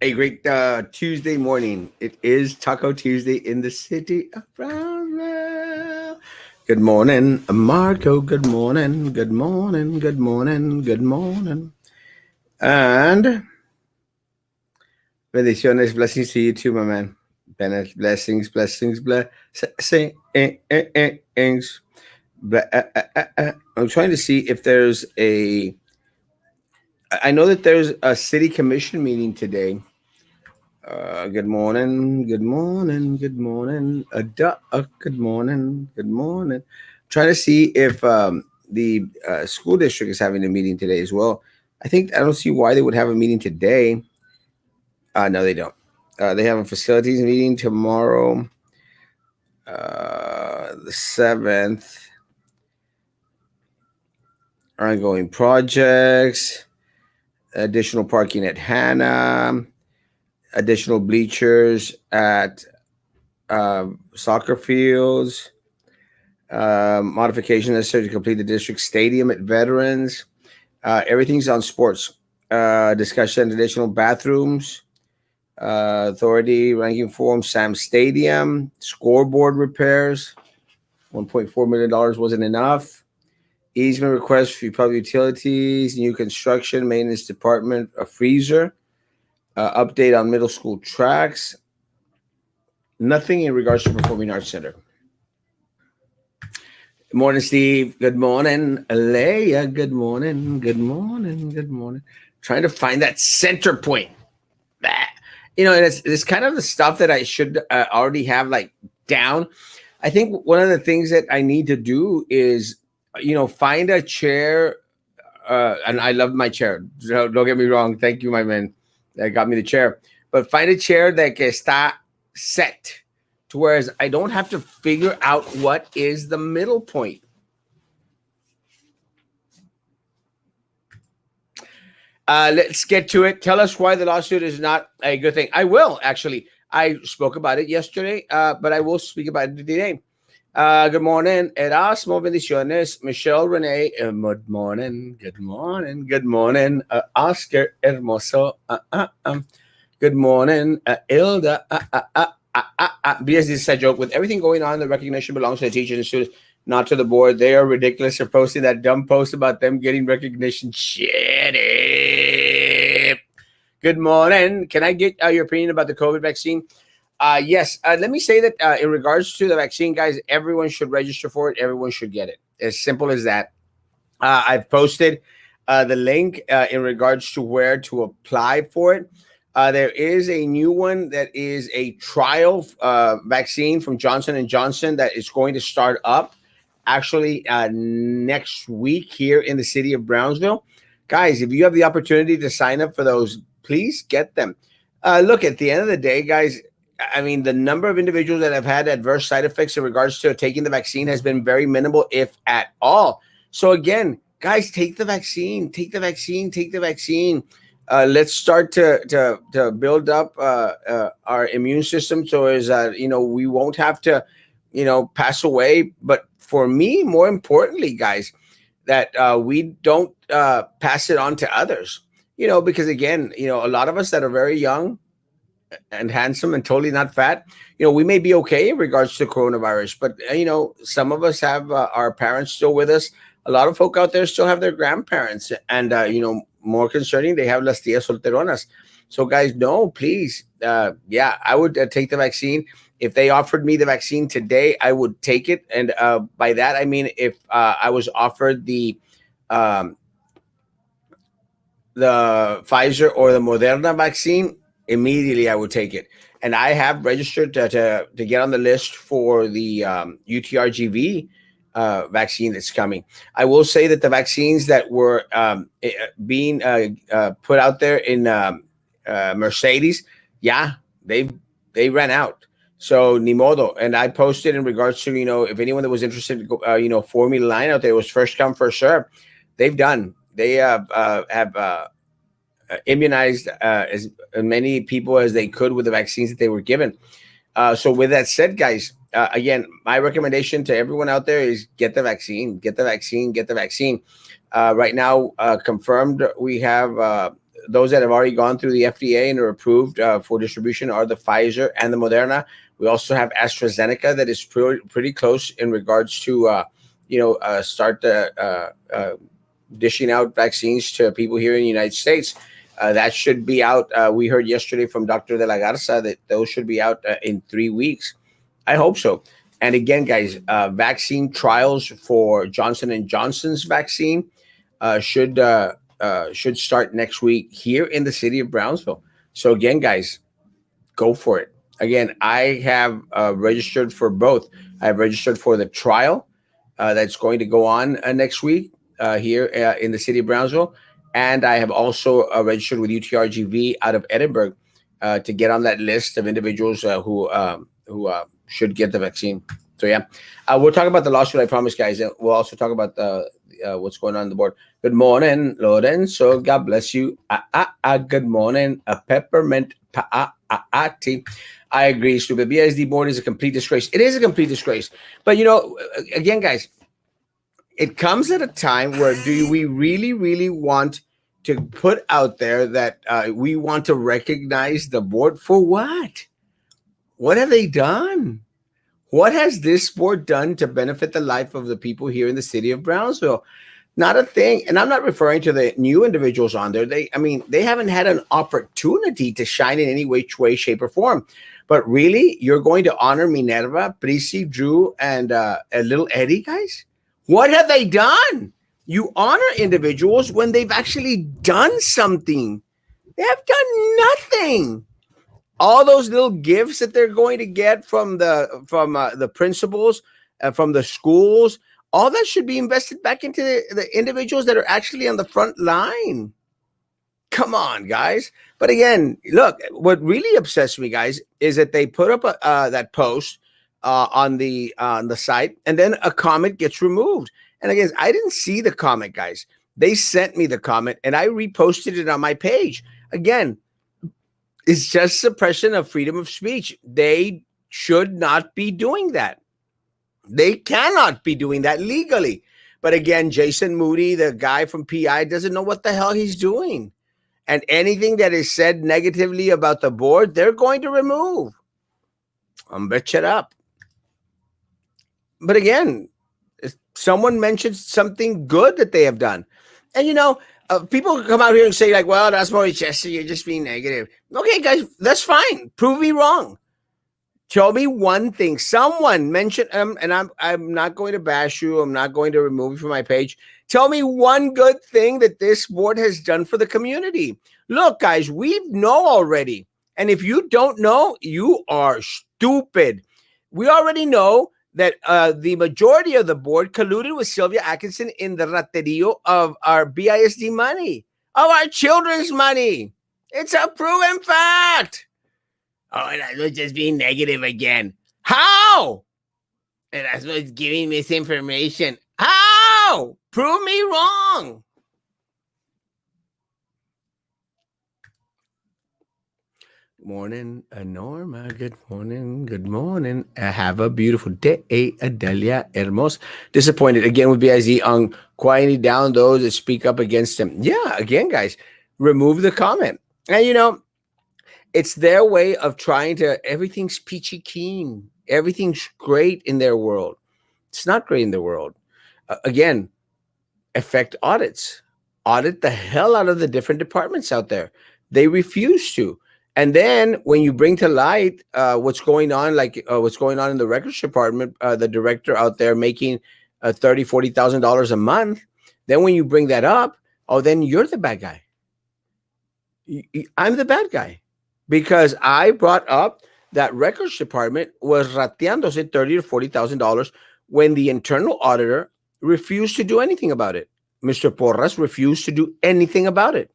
A great Tuesday morning. It is Taco Tuesday in the city of Brownsville. Good morning, Marco. Good morning. Good morning. Good morning. Good morning. And bendiciones, blessings to you too, my man. Bennett, blessings, blessings, blessings. I'm trying to see if there's a. I know that there's a city commission meeting today. Good morning, good morning, good morning. Good morning, good morning. Trying to see if the school district is having a meeting today as well. I don't see why they would have a meeting today. No, they don't. They have a facilities meeting tomorrow, the 7th. Ongoing projects, additional parking at Hannah, additional bleachers at soccer fields, modification necessary to complete the district stadium at Veterans. Everything's on sports. Discussion additional bathrooms. Authority ranking form Sam Stadium. Scoreboard repairs. $1.4 million wasn't enough. Easement request for public utilities. New construction. Maintenance department. A freezer. Update on middle school tracks. Nothing in regards to Performing Arts Center. Good morning, Steve. Good morning, Alea. Good morning. Good morning. Good morning. Trying to find that center point. And it's kind of the stuff that I should already have like down. I think one of the things that I need to do is, find a chair. And I love my chair. Don't get me wrong. Thank you, my man. That got me the chair. But find a chair that que está set to whereas I don't have to figure out what is the middle point. Let's get to it. Tell us why the lawsuit is not a good thing. I will, actually. I spoke about it yesterday, but I will speak about it today. Good morning, Erasmo, bendiciones. Michelle, Renee, good morning, good morning, good morning. Oscar, hermoso. Good morning, Ilda. Because this is a joke. With everything going on, the recognition belongs to the teachers and students, not to the board. They are ridiculous for posting that dumb post about them getting recognition. Shit it. Good morning. Can I get your opinion about the COVID vaccine? Yes. Let me say that in regards to the vaccine, guys, everyone should register for it. Everyone should get it. As simple as that. I've posted the link in regards to where to apply for it. There is a new one that is a trial vaccine from Johnson & Johnson that is going to start up actually next week here in the city of Brownsville. Guys, if you have the opportunity to sign up for those, please get them. Look, at the end of the day, guys, I mean, the number of individuals that have had adverse side effects in regards to taking the vaccine has been very minimal, if at all. So again, guys, take the vaccine, take the vaccine, take the vaccine. Let's start to build up our immune system so as we won't have to pass away. But for me, more importantly, guys, that we don't pass it on to others. Because again, a lot of us that are very young and handsome and totally not fat, we may be okay in regards to coronavirus, but some of us have our parents still with us. A lot of folk out there still have their grandparents, and more concerning, they have las tías solteronas. So guys, no, please, I would take the vaccine. If they offered me the vaccine today, I would take it. And by that I mean, if I was offered the Pfizer or the Moderna vaccine, immediately I would take it. And I have registered to get on the list for the UTRGV vaccine that's coming. I will say that the vaccines that were being put out there in Mercedes, they ran out. So ni modo. And I posted in regards to if anyone that was interested, for me to line out there, it was first come first serve. They've done. They have immunized as many people as they could with the vaccines that they were given. So with that said, guys, again, my recommendation to everyone out there is get the vaccine, get the vaccine, get the vaccine. Right now, confirmed, we have those that have already gone through the FDA and are approved for distribution are the Pfizer and the Moderna. We also have AstraZeneca that is pretty close in regards to start dishing out vaccines to people here in the United States. That should be out. We heard yesterday from Dr. De La Garza that those should be out in 3 weeks. I hope so. And again, guys, vaccine trials for Johnson and Johnson's vaccine should start next week here in the city of Brownsville. So again, guys, go for it. Again, I have registered for both. I have registered for the trial that's going to go on next week here in the city of Brownsville, and I have also registered with UTRGV out of Edinburgh to get on that list of individuals who should get the vaccine. So yeah, we'll talk about the lawsuit. I promise, guys. And we'll also talk about what's going on the board. Good morning, Lorenzo. God bless you. Good morning. A peppermint tea. I agree, stupid. BISD board is a complete disgrace. It is a complete disgrace. But again, guys, it comes at a time where do we really, really want to put out there that we want to recognize the board for what? What have they done? What has this board done to benefit the life of the people here in the city of Brownsville? Not a thing. And I'm not referring to the new individuals on there. They haven't had an opportunity to shine in any way, shape, or form. But really, you're going to honor Minerva, Prissy, Drew, and little Eddie, guys? What have they done? You honor individuals when they've actually done something. They have done nothing. All those little gifts that they're going to get from the principals and from the schools, all that should be invested back into the individuals that are actually on the front line. Come on, guys. But again, look, what really upsets me, guys, is that they put up that post on the site, and then a comment gets removed. And again, I didn't see the comment, guys. They sent me the comment, and I reposted it on my page. Again, it's just suppression of freedom of speech. They should not be doing that. They cannot be doing that legally. But again, Jason Moody, the guy from PI, doesn't know what the hell he's doing. And anything that is said negatively about the board, they're going to remove. Bet it up. But again, someone mentions something good that they have done. And people come out here and say, like, well, that's more Jesse, you're just being negative. Okay, guys, that's fine. Prove me wrong. Show me one thing. Someone mentioned, and I'm not going to bash you. I'm not going to remove you from my page. Tell me one good thing that this board has done for the community. Look, guys, we know already. And if you don't know, you are stupid. We already know that the majority of the board colluded with Sylvia Atkinson in the raterio of our BISD money, of our children's money. It's a proven fact. Oh, and I was just being negative again. How? And that's what's giving misinformation. How? Prove me wrong. Morning, Norma. Good morning. Good morning. Have a beautiful day, Adelia Hermos. Disappointed again with BIZ on quieting down those that speak up against him. Yeah, again, guys, remove the comment. And it's their way of trying to, everything's peachy keen. Everything's great in their world. It's not great in their world. Again, effect audits. Audit the hell out of the different departments out there. They refuse to. And then when you bring to light what's going on, like what's going on in the records department, the director out there making $30,000, $40,000 a month, then when you bring that up, then you're the bad guy. I'm the bad guy because I brought up that records department was rateándose $30,000 to $40,000 when the internal auditor refused to do anything about it. Mr. Porras refused to do anything about it.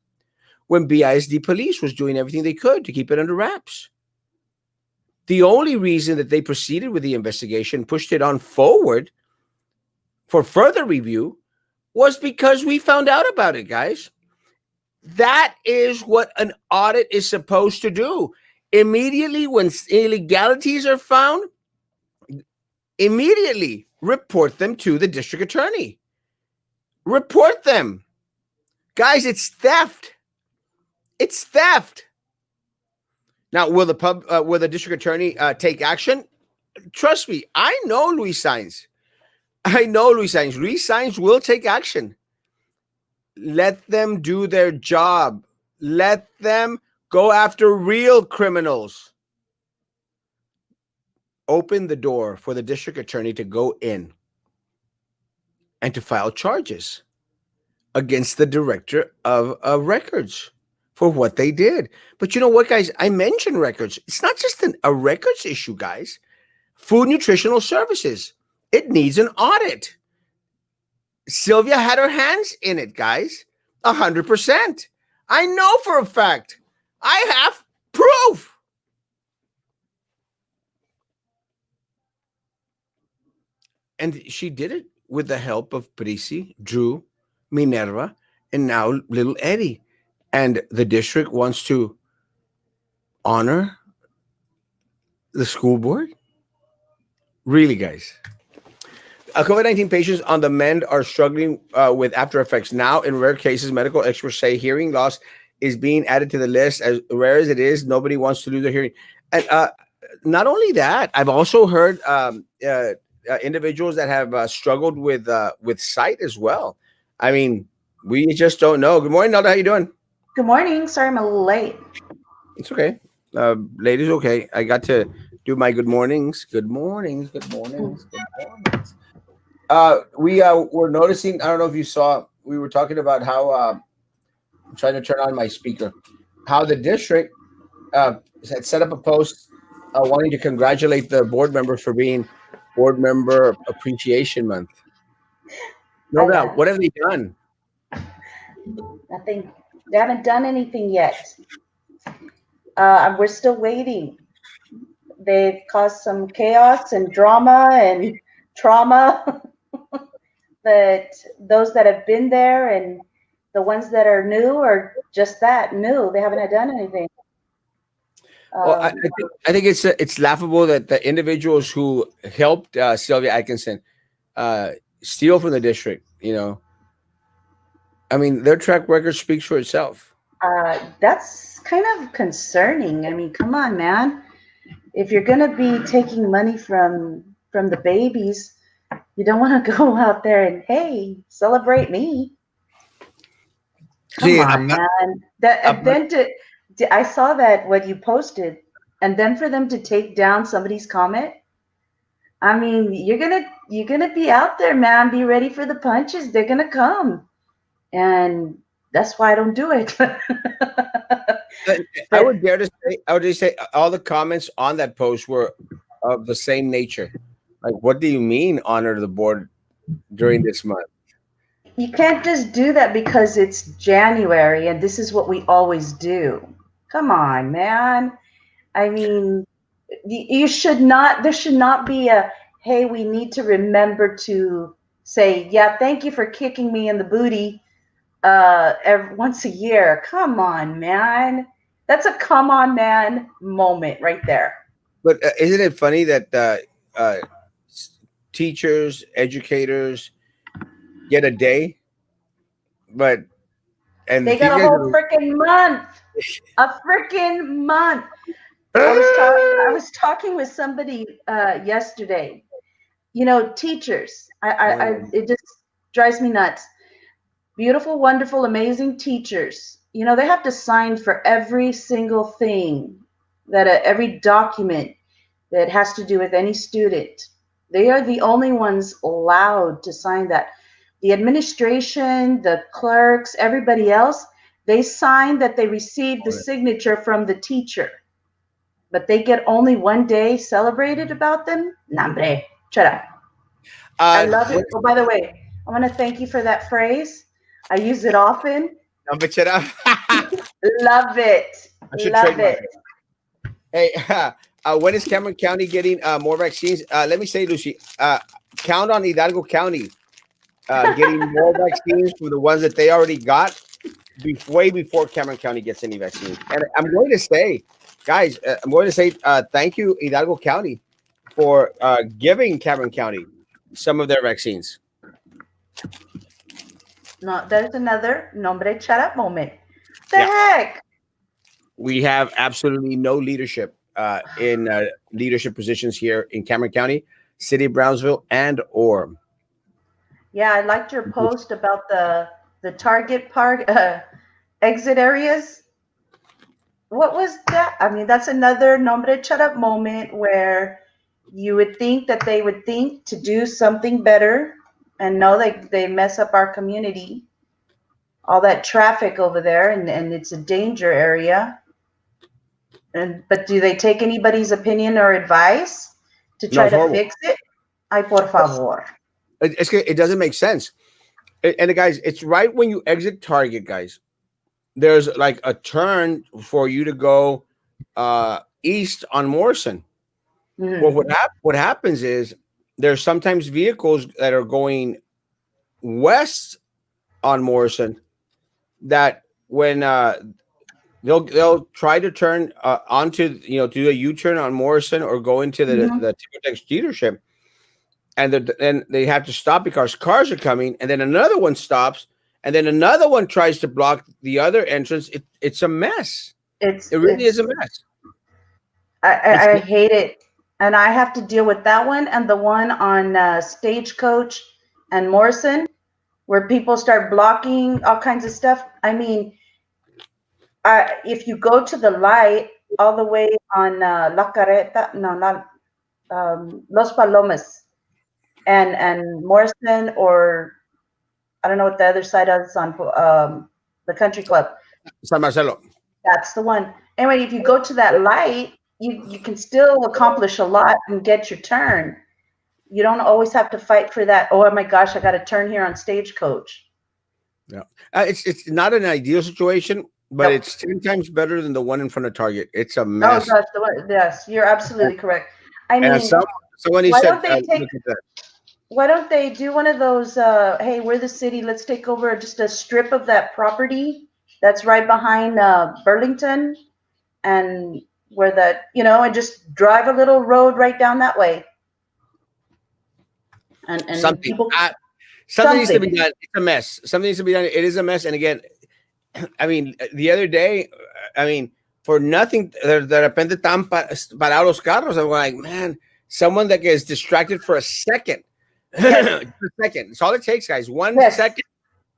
When BISD police was doing everything they could to keep it under wraps. The only reason that they proceeded with the investigation, pushed it on forward for further review, was because we found out about it, guys. That is what an audit is supposed to do. Immediately when illegalities are found, immediately report them to the district attorney. Report them. Guys, it's theft. It's theft. Now, will the district attorney take action? Trust me, I know Luis Sainz. I know Luis Sainz. Luis Sainz will take action. Let them do their job. Let them go after real criminals. Open the door for the district attorney to go in and to file charges against the director of records for what they did. But you know what, guys? I mentioned records. It's not just a records issue, guys. Food nutritional services. It needs an audit. Sylvia had her hands in it, guys. 100%. I know for a fact. I have proof. And she did it with the help of Prissy, Drew, Minerva, and now little Eddie. And the district wants to honor the school board? Really, guys? COVID-19 patients on the mend are struggling with after effects. Now, in rare cases, medical experts say hearing loss is being added to the list. As rare as it is, nobody wants to lose their hearing. And not only that, I've also heard individuals that have struggled with sight as well. I mean, we just don't know. Good morning, Nelda. How you doing? Good morning. Sorry I'm a little late. It's okay. Ladies, okay. I got to do my good mornings. Good mornings. Good mornings. Good mornings. We were noticing. I don't know if you saw. We were talking about how I'm trying to turn on my speaker. How the district had set up a post wanting to congratulate the board members for being Board Member Appreciation Month. No I doubt. What have they done? Nothing. They haven't done anything yet. We're still waiting. They've caused some chaos and drama and trauma, but those that have been there and the ones that are new are just that new. They haven't done anything. Well, Um, I think it's laughable that the individuals who helped Sylvia Atkinson uh, steal from the district. I mean, their track record speaks for itself. that's kind of concerning. I mean, come on, man. If you're gonna be taking money from the babies, you don't want to go out there and hey, celebrate me. Come See, on, man. That I'm and not then I saw that what you posted, and then for them to take down somebody's comment. I mean, you're gonna be out there, man. Be ready for the punches. They're gonna come, and that's why I don't do it. I But would dare to say, I would just say all the comments on that post were of the same nature. Like, what do you mean honor the board during this month? you can't just do that because it's January and this is what we always do. Come on, man. I mean, you should not, there should not be a, hey, we need to remember to say, yeah, thank you for kicking me in the booty once a year. Come on, man. That's a come on, man moment right there. But isn't it funny that uh, teachers, educators get a day, but and They these got a guys whole freaking month, a freaking month. I was talking with somebody yesterday. You know, teachers. It just drives me nuts. Beautiful, wonderful, amazing teachers. You know, they have to sign for every single thing every document that has to do with any student. They are the only ones allowed to sign that. The administration, the clerks, everybody else, they sign that they received the signature from the teacher, but they get only one day celebrated about them. Nambre, shut up. I love it. what, Oh, by the way, I want to thank you for that phrase. I use it often. number shut up. Love it. I should Love trademark it. it. Hey, when is Cameron County getting more vaccines? Let me say, Lucy, count on Hidalgo County getting more vaccines for the ones that they already got way before Cameron County gets any vaccines. And I'm going to say, guys, I'm going to say thank you, Hidalgo County, for giving Cameron County some of their vaccines. No, there's another nombre shut up moment. The Yeah. heck? we have absolutely no leadership in leadership positions here in Cameron County, City of Brownsville, and or. Yeah, I liked your post about the Target park exit areas. What was that? I mean, that's another nombre shut up moment where you would think that they would think to do something better and know they mess up our community, all that traffic over there, and it's a danger area. And but do they take anybody's opinion or advice to No, try it's to horrible. fix it? Ay, por favor. It doesn't make sense. And guys, it's right when you exit Target, guys. There's like a turn for you to go east on Morrison. Well, Mhm. what happens is there's sometimes vehicles that are going west on Morrison that when they'll try to turn onto do a U-turn on Morrison or go into Mhm. the TimberTech dealership, and then they have to stop because cars are coming, and then another one stops, and then another one tries to block the other entrance. It's a mess. It's It really is it's a mess. I, It's I hate it, and I have to deal with that one and the one on Stagecoach and Morrison, where people start blocking all kinds of stuff. I mean, if you go to the light all the way on La Carreta, no, not Los Palomas and Morrison, or I don't know what the other side is on the Country Club. San Marcelo. That's the one. Anyway, if you go to that light, you can still accomplish a lot and get your turn. You don't always have to fight for that. Oh my gosh, I got to turn here on Stagecoach. Yeah, it's not an ideal situation, but Nope. it's 10 times better than the one in front of Target. It's a Oh mess. gosh, yes, you're And, absolutely correct. I and mean, somebody why said, don't they take? look at that. Why don't they do one of those? Hey, we're the city. Let's take over just a strip of that property that's right behind Burlington, and where that and just drive a little road right down that way, and Something. people Something needs to be something. done. It's a mess. Something needs to be done. It is a mess. And again, I mean, the other day, I mean, for nothing, de repente están parados los carros. I'm like, man, someone that gets distracted for a second. Yes, Just a second. It's all it takes, guys. One yes. second.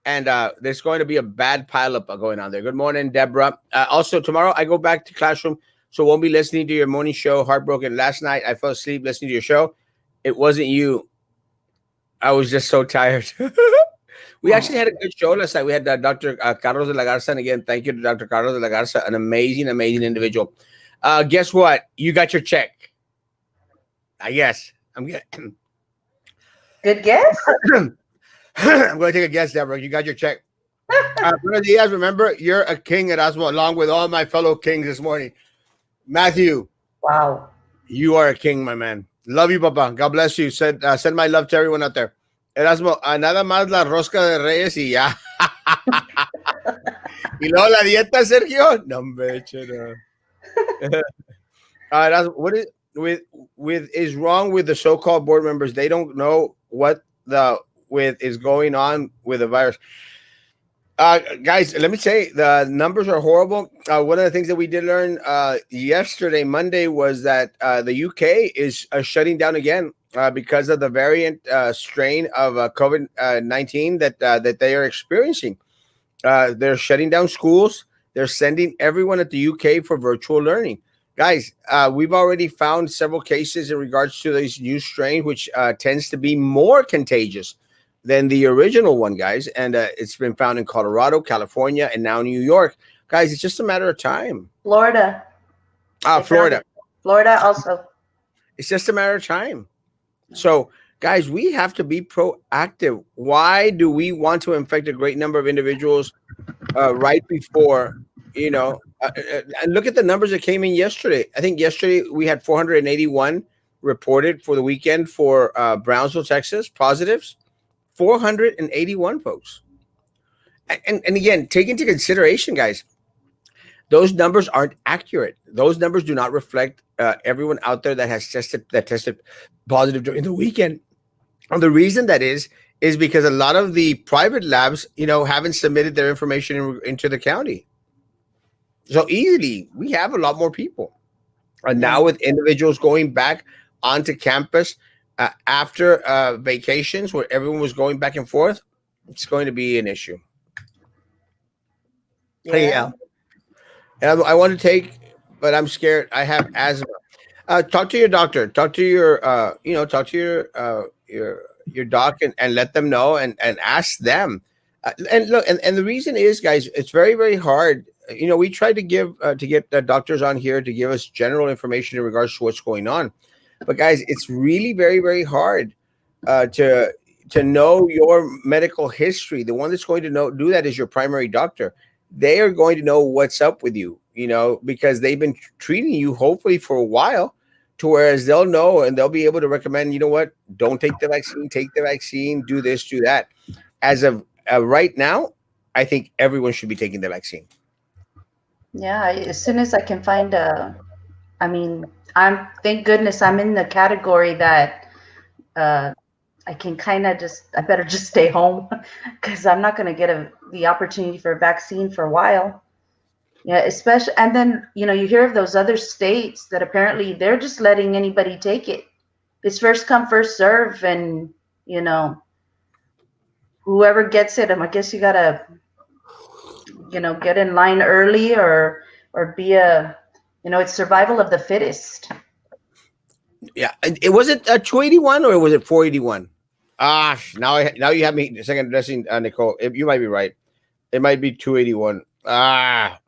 And there's going to be a bad pileup going on there. Good morning, Deborah. Also, tomorrow I go back to classroom, so won't be listening to your morning show. Heartbroken. Last night I fell asleep listening to your show. It wasn't you. I was just so tired. We actually Oh, had a good show last night. We had Dr. Carlos de la Garza. And again, thank you to Dr. Carlos de la Garza, an amazing, amazing individual. Guess what? You got your check. I guess. I'm getting. good guess. I'm going to take a guess, Deborah. You got your check. Buenos dias. Remember, you're a king, Erasmo, along with all my fellow kings this morning. Matthew, Wow. you are a king, my man. Love you, Papa. God bless you. Send my love to everyone out there. Erasmo, nada más la rosca de Reyes y ya. Y luego la dieta, Sergio. No, hombre, chino. What is with is wrong with the so-called board members? They don't know what the with is going on with the virus. Guys, let me say the numbers are horrible. One of the things that we did learn yesterday, Monday, was that the UK is shutting down again because of the variant strain of COVID-19 that they are experiencing. They're shutting down schools. They're sending everyone at the UK for virtual learning. Guys, we've already found several cases in regards to this new strain, which tends to be more contagious than the original one, guys. And it's been found in Colorado, California, and now New York. Guys, it's just a matter of time. Florida. They found Florida. it. Florida also. It's just a matter of time. So, guys, we have to be proactive. Why do we want to infect a great number of individuals right before, and look at the numbers that came in yesterday. I think yesterday we had 481 reported for the weekend for Brownsville, Texas, positives. 481 folks. And again, take into consideration, guys, those numbers aren't accurate. Those numbers do not reflect everyone out there that has tested positive during the weekend. And the reason that is because a lot of the private labs, haven't submitted their information into the county. So easily, we have a lot more people. And now Yeah. with individuals going back onto campus after vacations, where everyone was going back and forth, it's going to be an issue. Hey, Yeah. yeah, and I want to take, but I'm scared. I have asthma. Talk to your doctor. Talk to your, talk to your doc, and let them know, and ask them. And look, and the reason is, guys, it's very very hard. We tried to get the doctors on here to give us general information in regards to what's going on, but guys, it's really very very hard uh, to to know your medical history. The one that's going to do that is your primary doctor. They are going to know what's up with you, because they've been treating you hopefully for a while, to whereas they'll know and they'll be able to recommend, what, don't take the vaccine, take the vaccine, do this, do that. As of right now, I think everyone should be taking the vaccine. Yeah. As soon as I can find I mean, thank goodness I'm in the category that uh, I can kind of I better just stay home because I'm not going to get the opportunity for a vaccine for a while. Yeah, especially, and then, you hear of those other states that apparently they're just letting anybody take it. It's first come, first serve, and, you know, whoever gets it, I guess you gotta, get in line early or be it's survival of the fittest. Yeah, it was it 281 or was it 481? Ah, now you have me second guessing, Nicole. You might be right. It might be 281. Ah,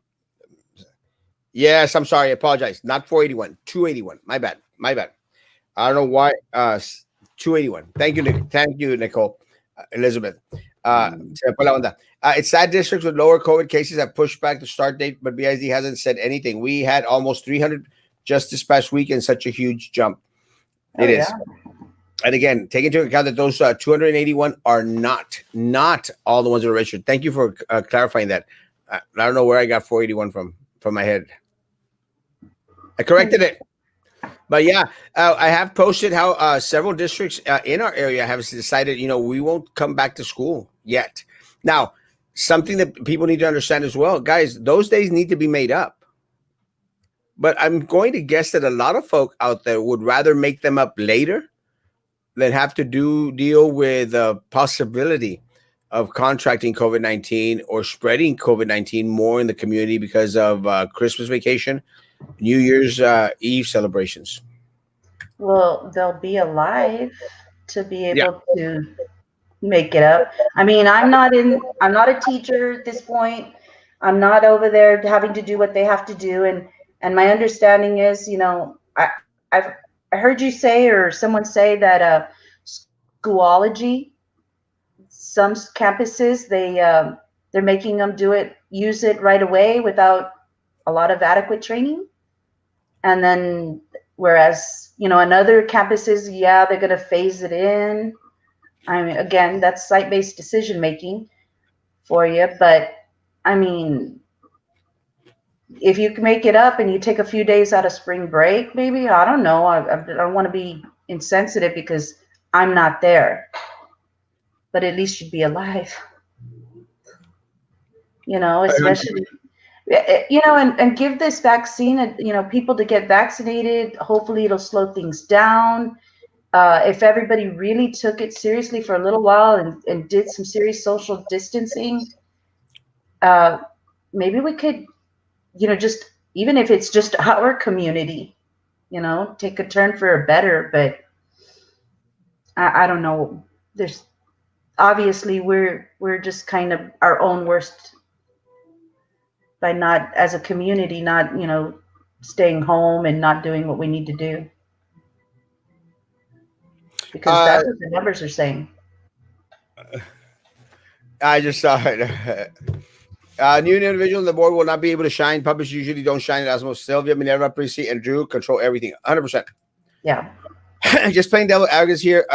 yes, I'm sorry. I apologize. Not 481, 281. My bad. My bad. I don't know why. 281. Thank you, Nick. Thank you, Nicole. Elizabeth. Mm. Se me fue la onda. It's sad districts with lower COVID cases have pushed back the start date, but BID hasn't said anything. We had almost 300 just this past weekend, such a huge jump. Oh It is. yeah. And again, take into account that those 281 are not all the ones that are registered. Thank you for clarifying that. I don't know where I got 481 from my head. I corrected it. But yeah, I have posted how several districts in our area have decided, we won't come back to school yet. Now, something that people need to understand as well, guys, those days need to be made up. But I'm going to guess that a lot of folk out there would rather make them up later than have to deal with the possibility of contracting COVID-19 or spreading COVID-19 more in the community because of Christmas vacation, New Year's Eve celebrations. Well, they'll be alive to be Yeah. able to make it up. I mean, I'm not a teacher at this point. I'm not over there having to do what they have to do. And my understanding is, I heard you say, or someone say that Schoology, some campuses, they're making them use it right away without a lot of adequate training. And then, whereas, on other campuses, yeah, they're going to phase it in. I mean, again, that's site-based decision making for you. But I mean, if you can make it up and you take a few days out of spring break, maybe, I don't know. I don't want to be insensitive because I'm not there, but at least you'd be alive, especially, and give this vaccine, people to get vaccinated. Hopefully it'll slow things down. If everybody really took it seriously for a little while and did some serious social distancing, uh, maybe we could, just even if it's just our community, take a turn for a better. But I don't know. There's obviously we're just kind of our own worst by not, as a community, not staying home and not doing what we need to do because Uh, that's what the numbers are saying. I just saw it. New individual on the board will not be able to shine. Puppets usually don't shine. Erasmo, Sylvia, Minerva, Prissy, and Drew control everything. 100%. Yeah. Just playing devil advocates here.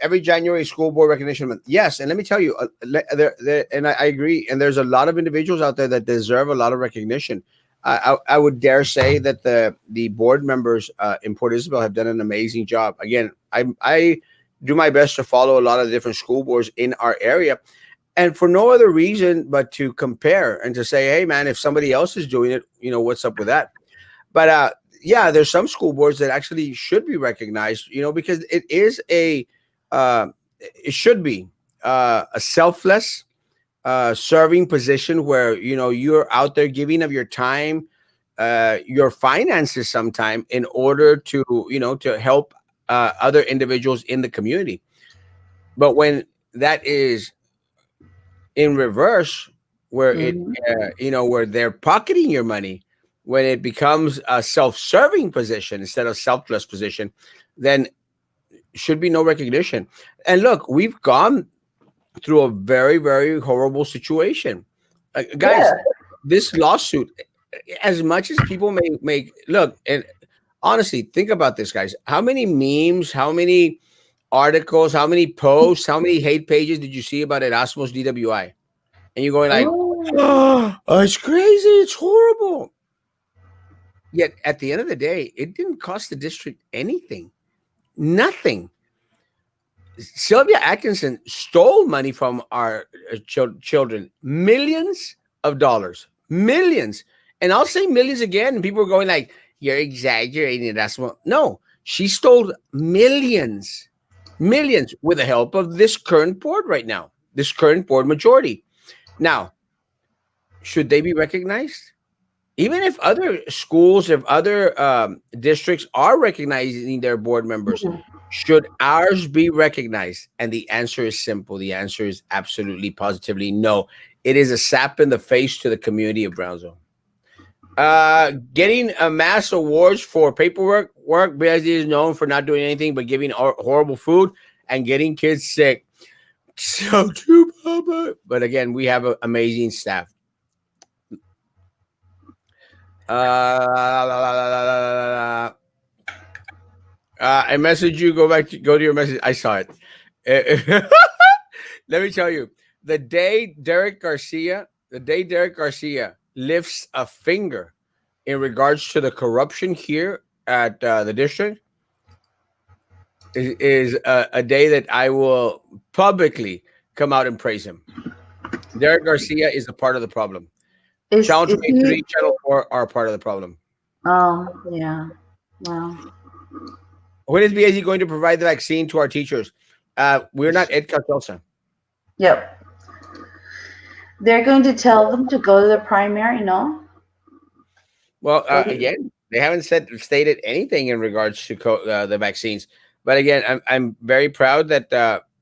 Every January school board recognition month. Yes, and let me tell you, and I agree. And there's a lot of individuals out there that deserve a lot of recognition. I would dare say that the board members in Port Isabel have done an amazing job. Again, I do my best to follow a lot of the different school boards in our area, and for no other reason but to compare and to say, hey, man, if somebody else is doing it, what's up with that? But yeah, there's some school boards that actually should be recognized, because it should be a selfless serving position where you're out there giving of your time, your finances sometime in order to to help other individuals in the community. But when that is in reverse, where Mhm. where they're pocketing your money, when it becomes a self-serving position instead of selfless position, then should be no recognition. And look, we've gone through a very, very horrible situation. Guys, Yeah. this lawsuit, as much as people may make look, and honestly, think about this, guys. How many memes, how many articles, how many posts, how many hate pages did you see about Erasmus DWI? And you're going like, Oh. oh, it's crazy, it's horrible. Yet at the end of the day, it didn't cost the district anything. Nothing. Sylvia Atkinson stole money from our children, millions of dollars, millions. And I'll say millions again. And people are going like, "You're exaggerating." That's what. No, she stole millions, millions with the help of this current board right now, this current board majority. Now, should they be recognized? Even if other schools, if other districts are recognizing their board members, Mhm. should ours be recognized? And the answer is simple. The answer is absolutely, positively no. It is a slap in the face to the community of Brownsville. Getting a mass awards for paperwork work. BSD is known for not doing anything but giving horrible food and getting kids sick. So true, Papa. But again, we have an amazing staff. Uh, I message you. Go to your message. I saw it. Let me tell you, the day Derek Garcia lifts a finger in regards to the corruption here at the district is a day that I will publicly come out and praise him. Derek Garcia is a part of the problem. Channel Is 23, he? Channel 4 are part of the problem. Yeah. Well, When is BAZ going to provide the vaccine to our teachers? We're not Ed Cartelsa. yep. They're going to tell them to go to the primary, no? Well, Go to. again, they haven't stated anything in regards to the vaccines. But again, I'm very proud that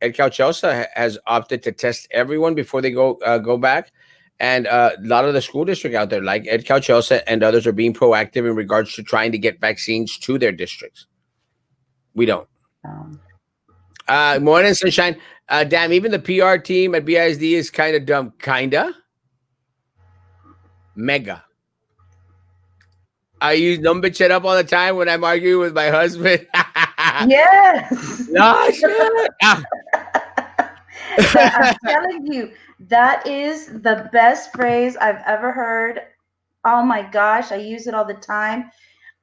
Ed Cartelsa has opted to test everyone before they go back. And a lot of the school district out there, like Ed Cartelsa and others, are being proactive in regards to trying to get vaccines to their districts. We don't. Um, Morning, sunshine. Damn, even the PR team at BISD is kind of dumb. Kinda. Mega. I use number chat up all the time when I'm arguing with my husband. yes. No, shit. Ah. I'm telling you, that is the best phrase I've ever heard. Oh my gosh, I use it all the time.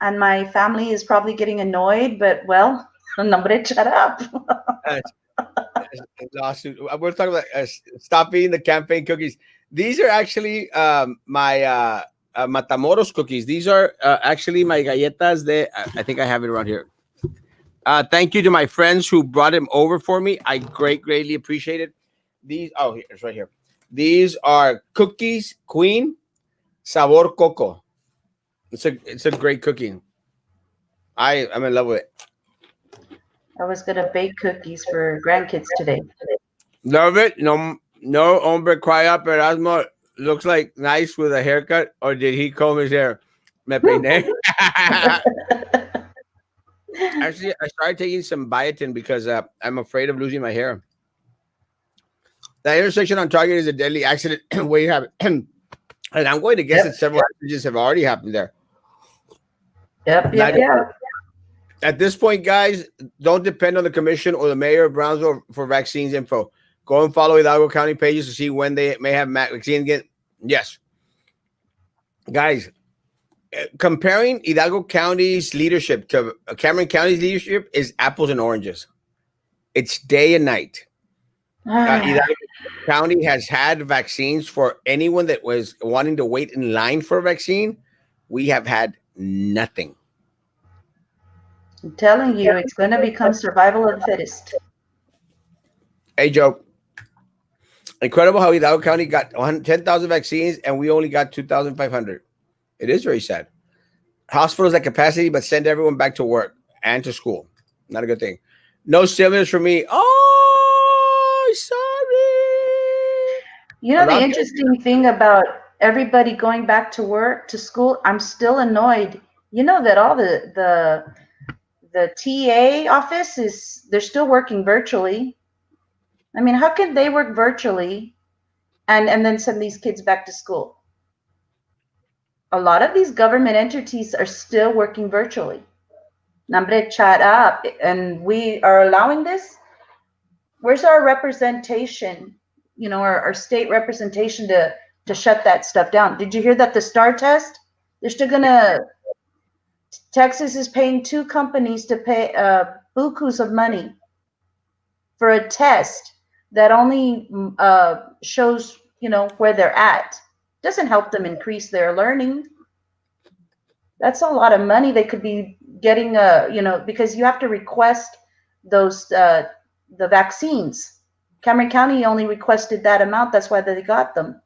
And my family is probably getting annoyed, but well, nombre, shut up. Lawsuit. We're talking about stop eating the campaign cookies. These are actually my Matamoros cookies. These are actually my galletas. I think I have it around here. Thank you to my friends who brought them over for me. I greatly appreciate it. Here, it's right here. These are cookies Queen Sabor Coco. It's a great cookie. I'm in love with it. I was gonna bake cookies for grandkids today. Love it. No hombre cry up. Erasmo looks like nice with a haircut, or did he comb his hair? Me peiné. Actually, I started taking some biotin because I'm afraid of losing my hair. That intersection on Target is a deadly accident where you have it. And I'm going to guess that several accidents have already happened there. Yep. At this point, guys, don't depend on the commission or the mayor of Brownsville for vaccines info. Go and follow Hidalgo County pages to see when they may have vaccine again. Yes. Guys, comparing Hidalgo County's leadership to Cameron County's leadership is apples and oranges. It's day and night. Ah, Hidalgo County has had vaccines for anyone that was wanting to wait in line for a vaccine. We have had nothing. I'm telling you, it's going to become survival of the fittest. Hey, Joe, incredible how Hidalgo County got 10,000 vaccines and we only got 2,500. It is very sad. Hospitals at capacity, but send everyone back to work and to school. Not a good thing. No stimulus for me. Oh, You sorry. A know the lot. interesting thing about everybody going back to work, to school, I'm still annoyed. You know that all the TA office is they're still working virtually. I mean, how can they work virtually and then send these kids back to school? A lot of these government entities are still working virtually. Nambre, chat up, and we are allowing this. Where's our representation? You know, our state representation to shut that stuff down. Did you hear that the STAR test? They're still gonna. Texas is paying two companies to pay bukus of money for a test that only shows where they're at. Doesn't help them increase their learning. That's a lot of money they could be getting. Because you have to request those the vaccines. Cameron County only requested that amount. That's why they got them.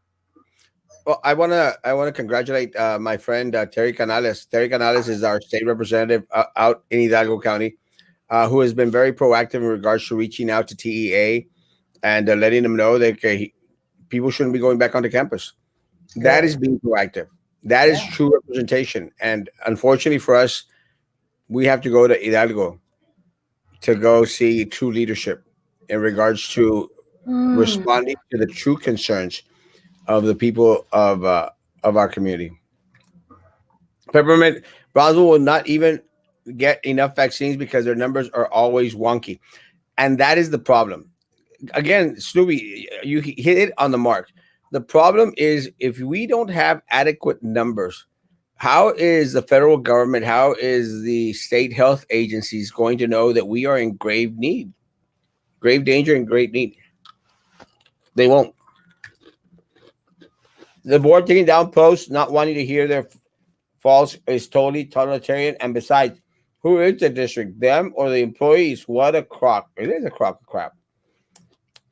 Well, I wanna congratulate my friend Terry Canales. Terry Canales is our state representative out in Hidalgo County, who has been very proactive in regards to reaching out to TEA and letting them know that people shouldn't be going back onto campus. That Good. is being proactive. That is Yeah. true representation. And unfortunately for us, we have to go to Hidalgo to go see true leadership in regards to Mm. responding to the true concerns of the people of our community. Peppermint Brownsville will not even get enough vaccines because their numbers are always wonky, and that is the problem. Again, Snoopy, you hit it on the mark. The problem is if we don't have adequate numbers, how is the federal government, how is the state health agencies going to know that we are in grave need, grave danger, and great need? They won't. The board taking down posts, not wanting to hear their false is totally totalitarian. And besides, who is the district, them or the employees? What a crock! It is a crock of crap.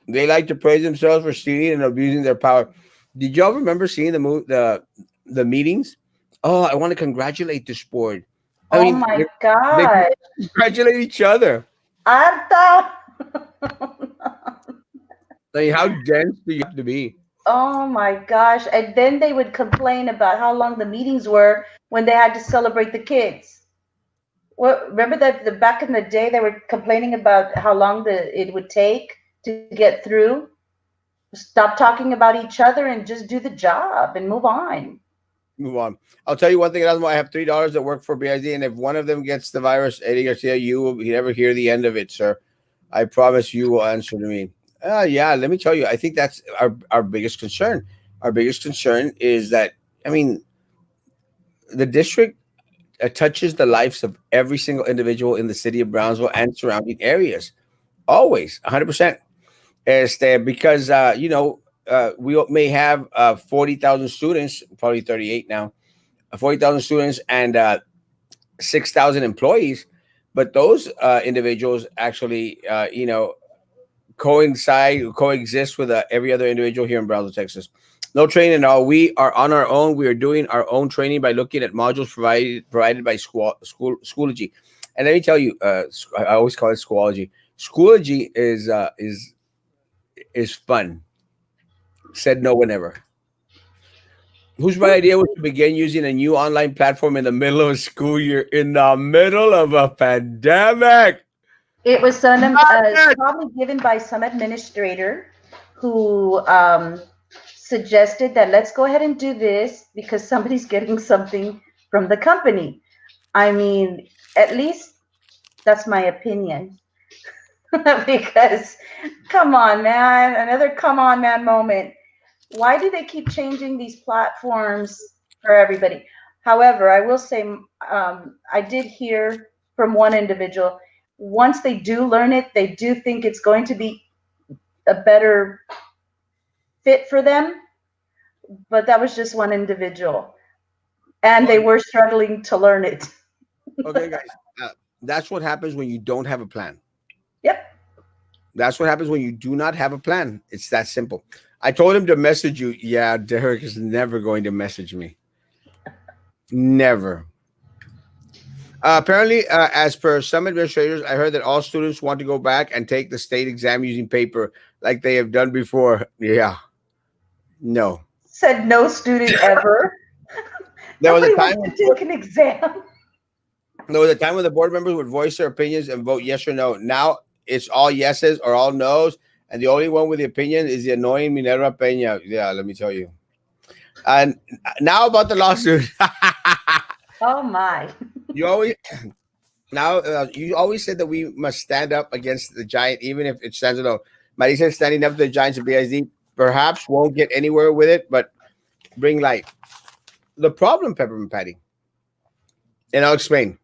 They like to praise themselves for stealing and abusing their power. Did y'all remember seeing the meetings? Oh, I want to congratulate this board. I Oh mean, my they God. congratulate each other. Arta. I mean, how dense do you have to be? Oh my gosh. And then they would complain about how long the meetings were when they had to celebrate the kids. Well, remember that the back in the day they were complaining about how long it would take to get through. Stop talking about each other and just do the job and move on. Move on. I'll tell you one thing, Erasmo. I have $3 that work for BIZ, and if one of them gets the virus, Eddie Garcia, you will never hear the end of it, sir. I promise you will answer to me. Yeah, let me tell you. I think that's our biggest concern. Our biggest concern is that, I mean, the district touches the lives of every single individual in the city of Brownsville and surrounding areas. Always, 100%. Because, we may have 40,000 students, probably 38 now, 40,000 students and 6,000 employees, but those individuals actually, coexist with every other individual here in Brownsville, Texas. No training at all. We are on our own. We are doing our own training by looking at modules provided by Schoology. And let me tell you, I always call it Schoology. Schoology is fun. Said no one ever. Whose right idea was to begin using a new online platform in the middle of a school year, in the middle of a pandemic? It was probably given by some administrator who suggested that let's go ahead and do this because somebody's getting something from the company. I mean, at least that's my opinion. Because come on, man, another come on, man moment. Why do they keep changing these platforms for everybody? However, I will say I did hear from one individual, once they do learn it, they do think it's going to be a better fit for them, but that was just one individual, and they Well, were struggling to learn it. okay, guys. That's what happens when you don't have a plan. Yep. That's what happens when you do not have a plan. It's that simple. I told him to message you. Yeah, Derek is never going to message me. Never. Apparently, as per some administrators, I heard that all students want to go back and take the state exam using paper like they have done before. Yeah, no. Said no student ever. There was a Nobody time. wants to take an exam. There was a time when the board members would voice their opinions and vote yes or no. Now it's all yeses or all no's, and the only one with the opinion is the annoying Minerva Peña. Yeah, let me tell you. And now about the lawsuit. Oh my. You always now you always said that we must stand up against the giant, even if it stands alone. Marisa standing up to the giants of BISD perhaps won't get anywhere with it, but bring light. The problem, Peppermint Patty, and I'll explain.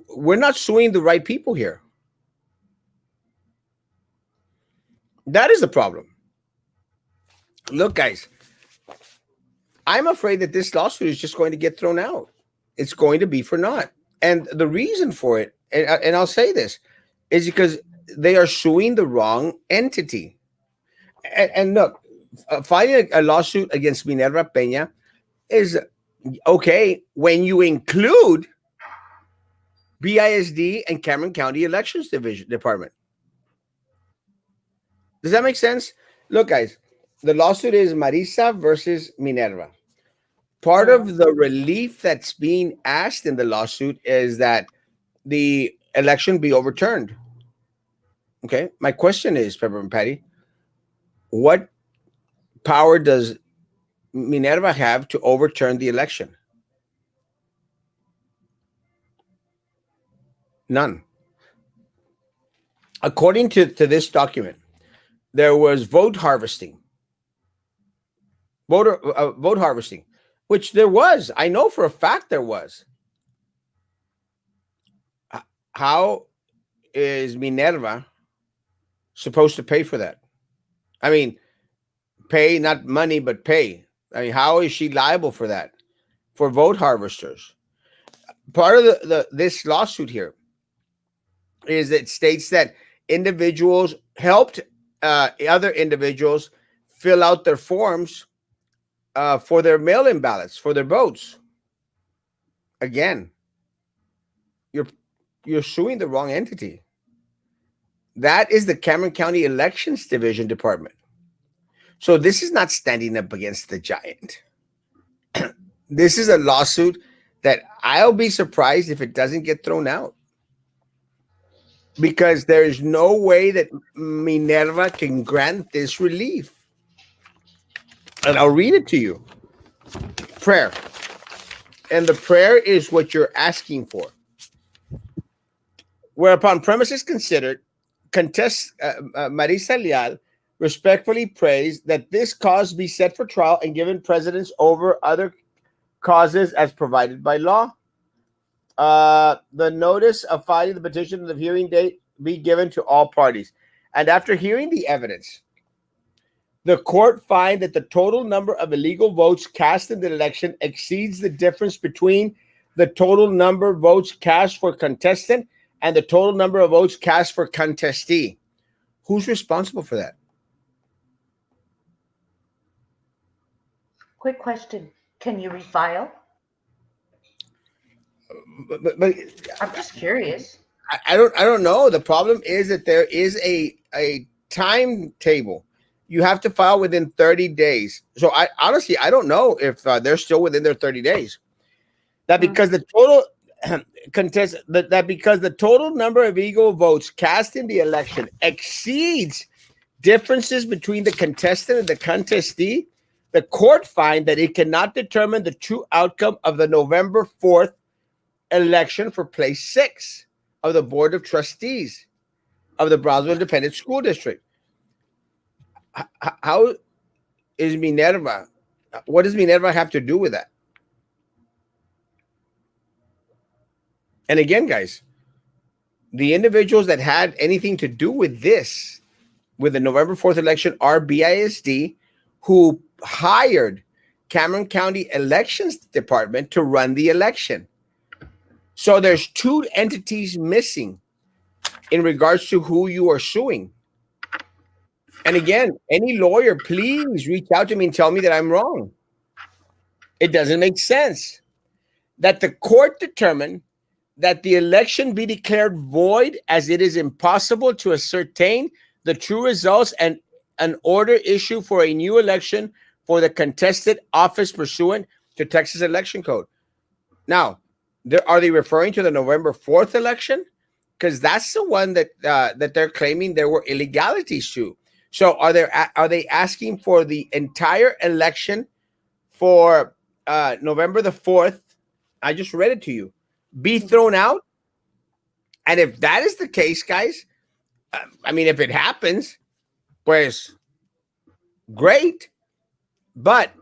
We're not suing the right people here. That is the problem. Look, guys, I'm afraid that this lawsuit is just going to get thrown out. It's going to be for naught. And the reason for it, and I'll say this, is because they are suing the wrong entity. And look, filing a lawsuit against Minerva Peña is okay when you include BISD and Cameron County Elections Division Department. Does that make sense? Look, guys, the lawsuit is Marisa versus Minerva. Part of the relief that's being asked in the lawsuit is that the election be overturned. Okay. My question is, Peppermint Patty, what power does Minerva have to overturn the election? None. According to this document, there was vote harvesting, which there was. I know for a fact there was. How is Minerva supposed to pay for that? I mean, pay not money, but pay. I mean, how is she liable for that? For vote harvesters. Part of this lawsuit here is it states that individuals helped other individuals fill out their forms for their mail-in ballots for their votes. Again, you're suing the wrong entity. That is the Cameron County Elections Division Department. So this is not standing up against the giant. This is a lawsuit that I'll be surprised if it doesn't get thrown out. Because there is no way that Minerva can grant this relief. And I'll read it to you. Prayer. And the prayer is what you're asking for. Whereupon premises considered, Marisa Leal respectfully prays that this cause be set for trial and given precedence over other causes as provided by law. The notice of filing the petition and the hearing date be given to all parties. And after hearing the evidence, the court find that the total number of illegal votes cast in the election exceeds the difference between the total number of votes cast for contestant and the total number of votes cast for contestee. Who's responsible for that? Quick question. Can you refile? But I'm just curious. I don't know. The problem is that there is a timetable. You have to file within 30 days. So I honestly I don't know if they're still within their 30 days. That because the total contest that because the total number of illegal votes cast in the election exceeds differences between the contestant and the contestee, the court find that it cannot determine the true outcome of the November 4th election for place 6 of the Board of Trustees of the Brownsville Independent School District. How is Minerva? What does Minerva have to do with that? And again, guys, The individuals that had anything to do with this, with the November 4th election, are BISD, who hired Cameron County Elections Department to run the election. So there's two entities missing in regards to who you are suing. And again, any lawyer, please reach out to me and tell me that I'm wrong. It doesn't make sense that the court determined that the election be declared void, as it is impossible to ascertain the true results, and an order issued for a new election for the contested office pursuant to Texas Election Code. Now, are they referring to the November 4th election? Because that's the one that they're claiming there were illegalities to. So are they asking for the entire election for November the 4th? I just read it to you. Be thrown out? And if that is the case, guys, I mean, if it happens, pues great. But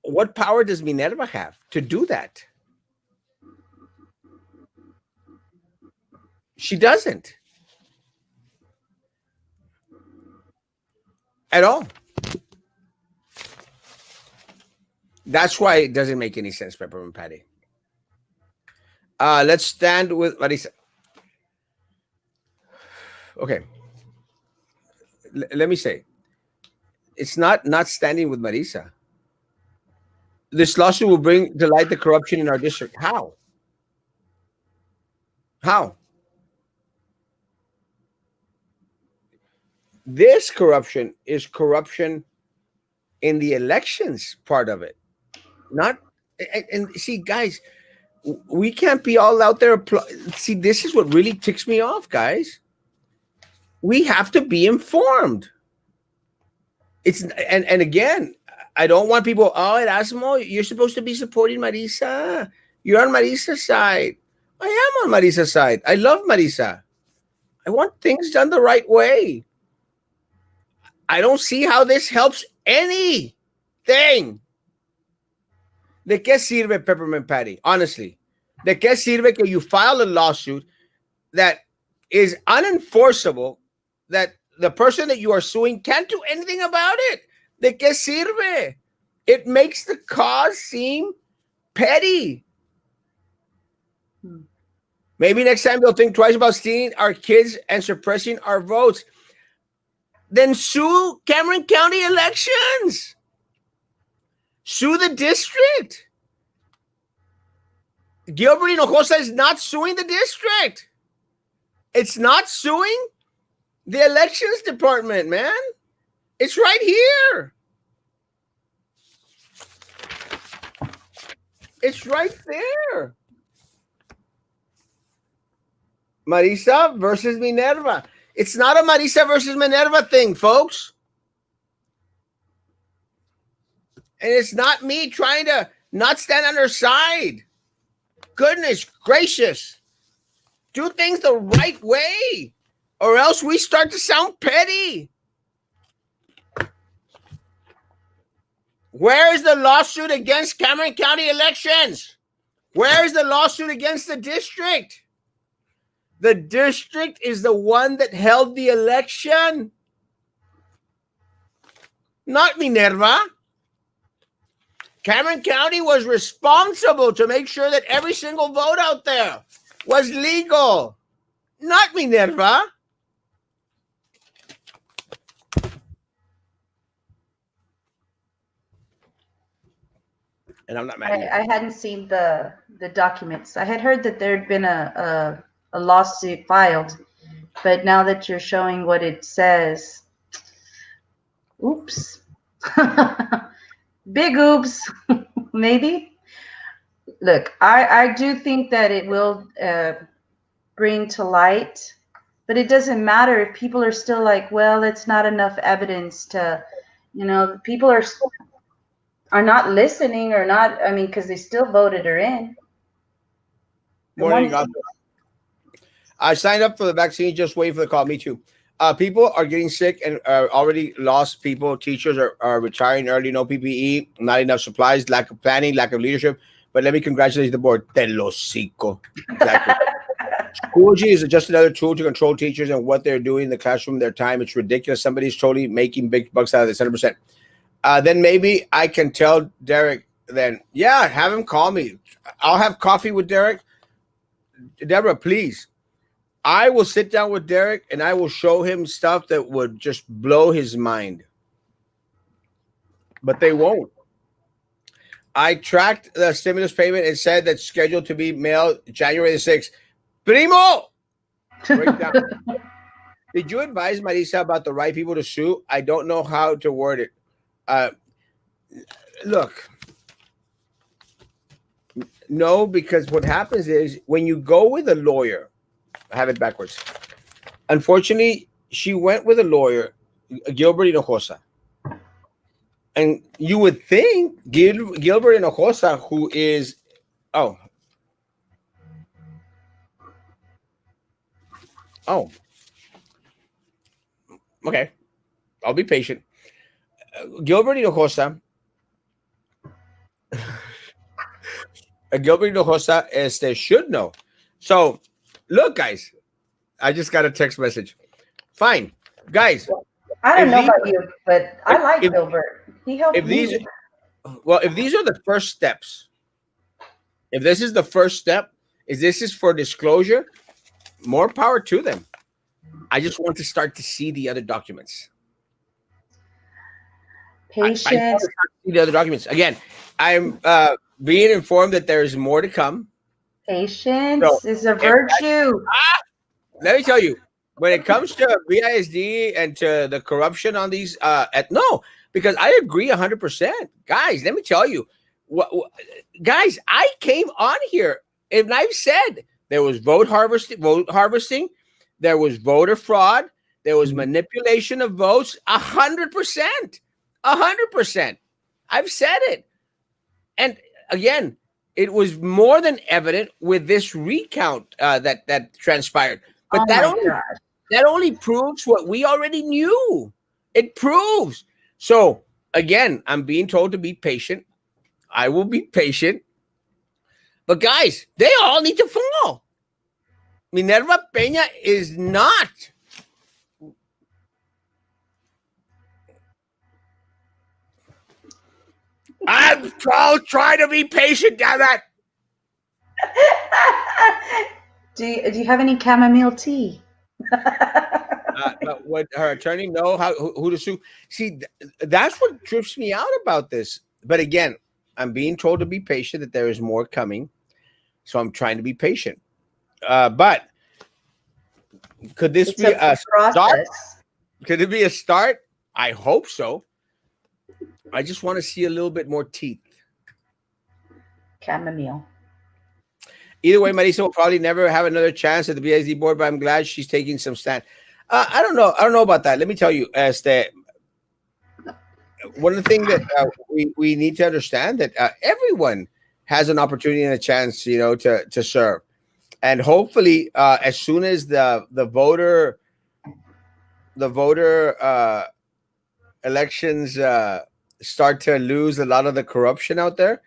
what power does Minerva have to do that? She doesn't. At all. That's why it doesn't make any sense, Peppermint Patty. Let's stand with Marisa. Okay. Let me say, it's not standing with Marisa. This lawsuit will bring to light the corruption in our district. How? How? This corruption is corruption in the elections part of it. Not, and see, guys, we can't be all out there. See, this is what really ticks me off, guys. We have to be informed. And again, I don't want people, oh, Erasmo, you're supposed to be supporting Marisa. You're on Marisa's side. I am on Marisa's side. I love Marisa. I want things done the right way. I don't see how this helps anything. ¿De qué sirve, Peppermint Patty? Honestly, ¿de qué sirve que you file a lawsuit that is unenforceable, that the person that you are suing can't do anything about it? ¿De qué sirve? It makes the cause seem petty. Maybe next time they'll think twice about stealing our kids and suppressing our votes. Then sue Cameron County Elections. Sue the district. Gilbert Hinojosa is not suing the district. It's not suing the elections department, man. It's right here. It's right there. Marisa versus Minerva. It's not a Marisa versus Minerva thing, folks. And it's not me trying to not stand on her side. Goodness gracious. Do things the right way, or else we start to sound petty. Where is the lawsuit against Cameron County Elections? Where is the lawsuit against the district? The district is the one that held the election, not Minerva. Cameron County was responsible to make sure that every single vote out there was legal, not Minerva. And I'm not mad at you. I hadn't seen the documents. I had heard that there had been a lawsuit filed, but now that you're showing what it says, oops. Big oops, maybe. Look, I do think that it will bring to light, but it doesn't matter if people are still like, well, it's not enough evidence to, people are not listening or not. I mean, because they still voted her in. Morning, I signed up for the vaccine. Just waiting for the call. Me too. People are getting sick and already lost people. Teachers are retiring early. No PPE, not enough supplies, lack of planning, lack of leadership. But let me congratulate the board. Te lo cico. Exactly. Schoology is just another tool to control teachers and what they're doing in the classroom, their time. It's ridiculous. Somebody's totally making big bucks out of this, 100%. Then maybe I can tell Derek. Then yeah, have him call me. I'll have coffee with Derek. Deborah, please. I will sit down with Derek and I will show him stuff that would just blow his mind. But they won't. I tracked the stimulus payment and said that's scheduled to be mailed January the 6th. Primo! Break down. Did you advise Marisa about the right people to sue? I don't know how to word it. Look, no, because what happens is when you go with a lawyer, I have it backwards. Unfortunately, she went with a lawyer, Gilbert Hinojosa. And you would think Gilbert Hinojosa, who is, oh, okay, I'll be patient. Gilbert Hinojosa, should know. So, look, guys, I just got a text message. Fine, guys. I don't know about you, but I like Gilbert. He helped me. If these are the first steps, if this is the first step, this is for disclosure, more power to them. I just want to start to see the other documents. Patience. I want to start to see the other documents. Again, I'm being informed that there is more to come. Patience is a virtue. Let me tell you, when it comes to BISD and to the corruption on these, no, because I agree 100%. Guys, let me tell you, guys, I came on here and I've said there was vote harvesting, there was voter fraud, there was manipulation of votes, 100%. 100%. I've said it. And again, it was more than evident with this recount that transpired. But that only proves what we already knew. It proves. So again, I'm being told to be patient. I will be patient. But guys, they all need to fall. Minerva Peña is not. I'll try to be patient, damn it. Do you have any chamomile tea? But would her attorney know who to sue? See, that's what trips me out about this. But again, I'm being told to be patient, that there is more coming. So I'm trying to be patient. But could this be a start? Could it be a start? I hope so. I just want to see a little bit more teeth. Chamomile. Either way, Marisa will probably never have another chance at the BISD board, but I'm glad she's taking some stand. I don't know. I don't know about that. Let me tell you, as that one of the things that we need to understand that everyone has an opportunity and a chance, to serve, and hopefully, as soon as the voter elections start to lose a lot of the corruption out there,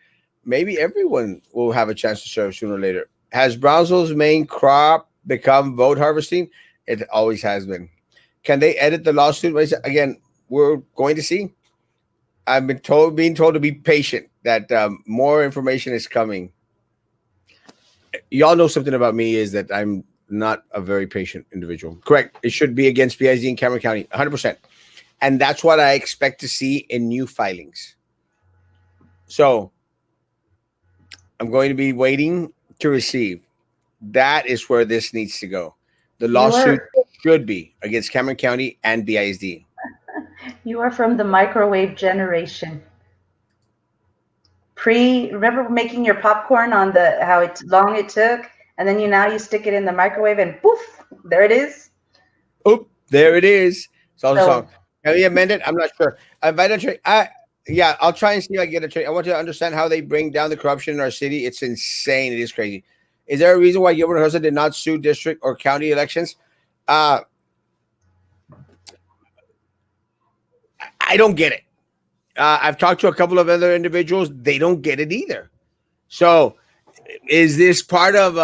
maybe everyone will have a chance to serve sooner or later. Has Brownsville's main crop become vote harvesting? It always has been. Can they edit the lawsuit? Again, we're going to see. I've been being told to be patient, that more information is coming. Y'all know something about me is that I'm not a very patient individual. Correct. It should be against BISD in Cameron County, 100%. And that's what I expect to see in new filings. So I'm going to be waiting to receive. That is where this needs to go. The lawsuit should be against Cameron County and BISD. You are from the microwave generation. Remember making your popcorn on how long it took, and then you stick it in the microwave and poof, there it is. Oop, there it is. It's all the song. Can we amend it? I'm not sure. I'll try and see if I can get a trade. I want to understand how they bring down the corruption in our city. It's insane. It is crazy. Is there a reason why Gilbert Hursa did not sue district or county elections? I don't get it. I've talked to a couple of other individuals. They don't get it either. So is this part of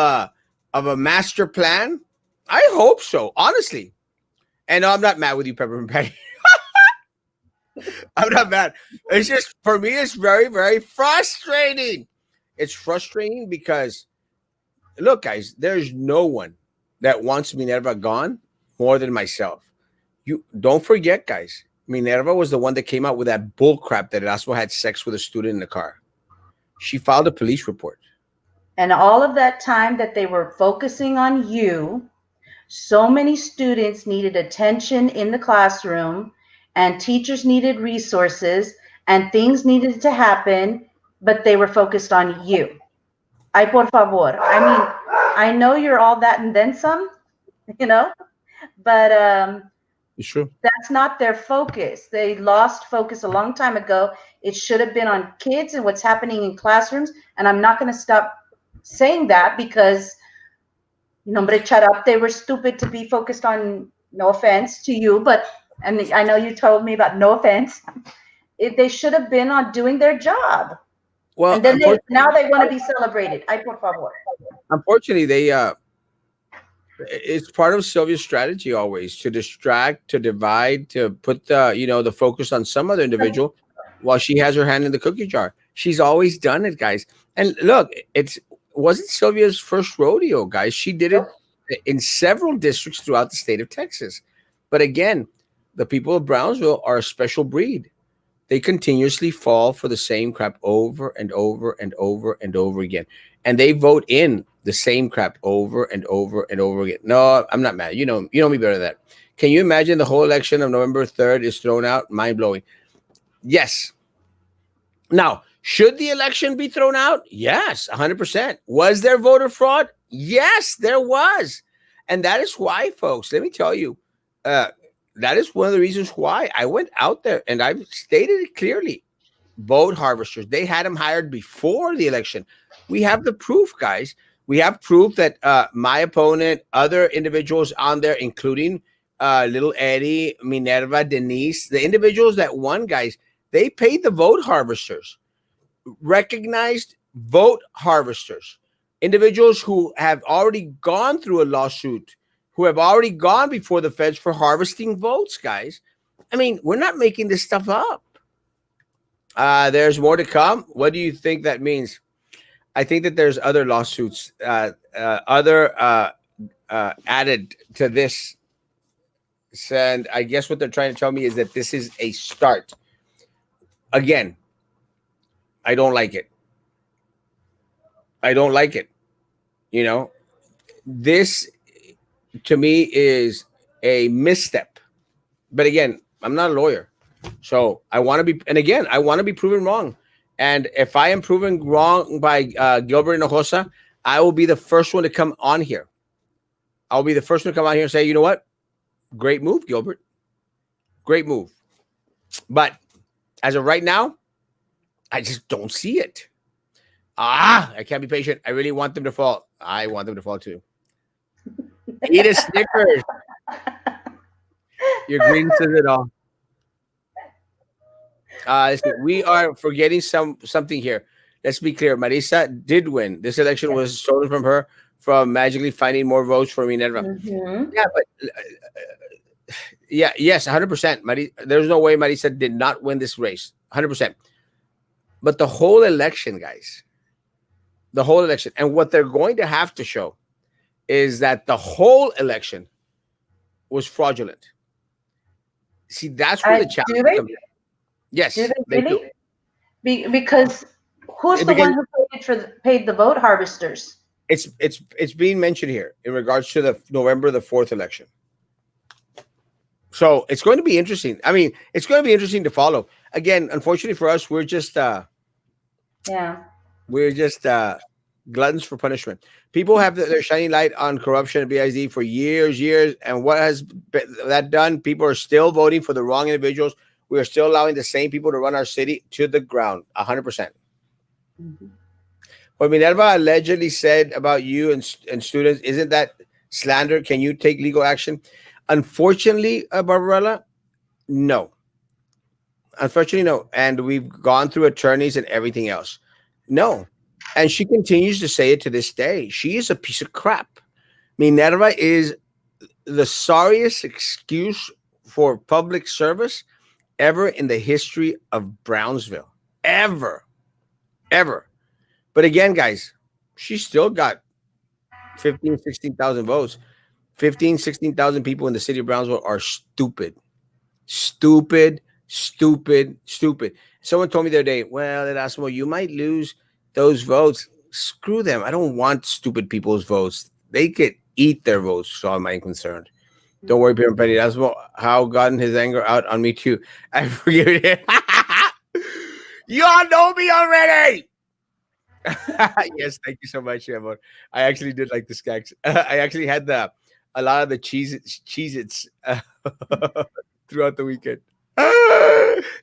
of a master plan? I hope so, honestly. And no, I'm not mad with you, Peppermint Patty. I'm not mad. It's just for me, it's very, very frustrating. It's frustrating because look, guys, there's no one that wants Minerva gone more than myself. You don't forget, guys. Minerva was the one that came out with that bull crap that Erasmo had sex with a student in the car. She filed a police report. And all of that time that they were focusing on you, so many students needed attention in the classroom, and teachers needed resources, and things needed to happen, but they were focused on you. Ay, por favor. I mean, I know you're all that and then some, you know, but It's true. that's not their focus. They lost focus a long time ago. It should have been on kids and what's happening in classrooms. And I'm not going to stop saying that because, nombre shut up. They were stupid to be focused on, no offense to you, but, and I know you told me about no offense. They should have been on doing their job. Well, And then now they want to be celebrated. Ay, por favor. unfortunately, they it's part of Sylvia's strategy always to distract, to divide, to put the focus on some other individual while she has her hand in the cookie jar. She's always done it, guys. And look, it wasn't Sylvia's first rodeo, guys. She did it in several districts throughout the state of Texas. But again, the people of Brownsville are a special breed. They continuously fall for the same crap over and over and over and over again. And they vote in the same crap over and over and over again. No, I'm not mad. You know me better than that. Can you imagine the whole election of November 3rd is thrown out? Mind blowing. Yes. Now, should the election be thrown out? Yes, 100%. Was there voter fraud? Yes, there was. And that is why, folks, let me tell you, that is one of the reasons why I went out there and I've stated it clearly. Vote harvesters, they had them hired before the election. We have the proof, guys. We have proof that my opponent, other individuals on there, including Little Eddie, Minerva, Denise, the individuals that won, guys, they paid the vote harvesters, recognized vote harvesters, individuals who have already gone through a lawsuit, who have already gone before the feds for harvesting votes, guys. I mean, we're not making this stuff up. There's more to come. What do you think that means? I think that there's other lawsuits, added to this. And I guess what they're trying to tell me is that this is a start. Again, I don't like it. I don't like it. This to me is a misstep. But again, I'm not a lawyer. So I want to be, and again, I want to be proven wrong. And if I am proven wrong by Gilbert Hinojosa, I will be the first one to come on here. I'll be the first one to come on here and say, you know what? Great move, Gilbert. Great move. But as of right now, I just don't see it. I can't be patient. I really want them to fall. I want them to fall too. Eat a Snickers. Your green says it all. Listen, we are forgetting something here. Let's be clear. Marisa did win. This election was stolen from her from magically finding more votes for Minerva. Mm-hmm. Yeah, but yes, 100%. There's no way Marisa did not win this race. 100%. But the whole election, guys, the whole election, and what they're going to have to show is that the whole election was fraudulent. See, that's where the challenge comes in. Yes, do they they do. really? Because who's the one who paid the vote harvesters? It's being mentioned here in regards to the November the 4th election. So it's going to be interesting. I mean, it's going to be interesting to follow. Again, unfortunately for us, we're just gluttons for punishment. People have their shining light on corruption at BISD for years, and what has that done? People are still voting for the wrong individuals. We are still allowing the same people to run our city to the ground, 100%. Mm-hmm. What Minerva allegedly said about you and students, isn't that slander? Can you take legal action? Unfortunately, Barbarella, no. Unfortunately, no. And we've gone through attorneys and everything else. No. And she continues to say it to this day. She is a piece of crap. Minerva is the sorriest excuse for public service ever in the history of Brownsville. Ever. Ever. But again, guys, she still got 15, 16,000 votes. 15, 16,000 people in the city of Brownsville are stupid. Stupid, stupid, stupid. Someone told me the other day, well, Erasmo, you might lose those votes. Screw them. I don't want stupid people's votes. They could eat their votes, so am I concerned. Don't worry, Peter Petty. That's what, how gotten his anger out on me too. I forgive it. Y'all know me already. Yes, thank you so much, Emma. I actually did like the skaggs. I actually had a lot of the Cheez-Its throughout the weekend.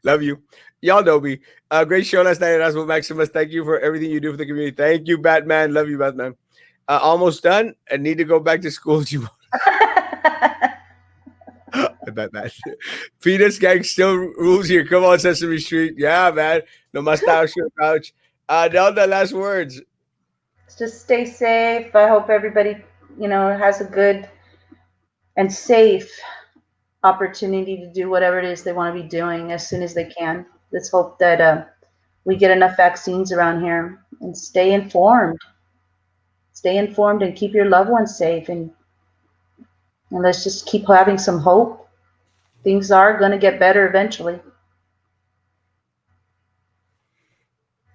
Love you. Y'all know me. Great show last night, Erasmo Maximus. Thank you for everything you do for the community. Thank you, Batman. Love you, Batman. Almost done. I need to go back to school. Batman. Penis gang still rules here. Come on, Sesame Street. Yeah, man. No mustache or couch. Now the last words. Just stay safe. I hope everybody, has a good and safe opportunity to do whatever it is they want to be doing as soon as they can. Let's hope that we get enough vaccines around here and stay informed. Stay informed and keep your loved ones safe. And let's just keep having some hope. Things are going to get better eventually.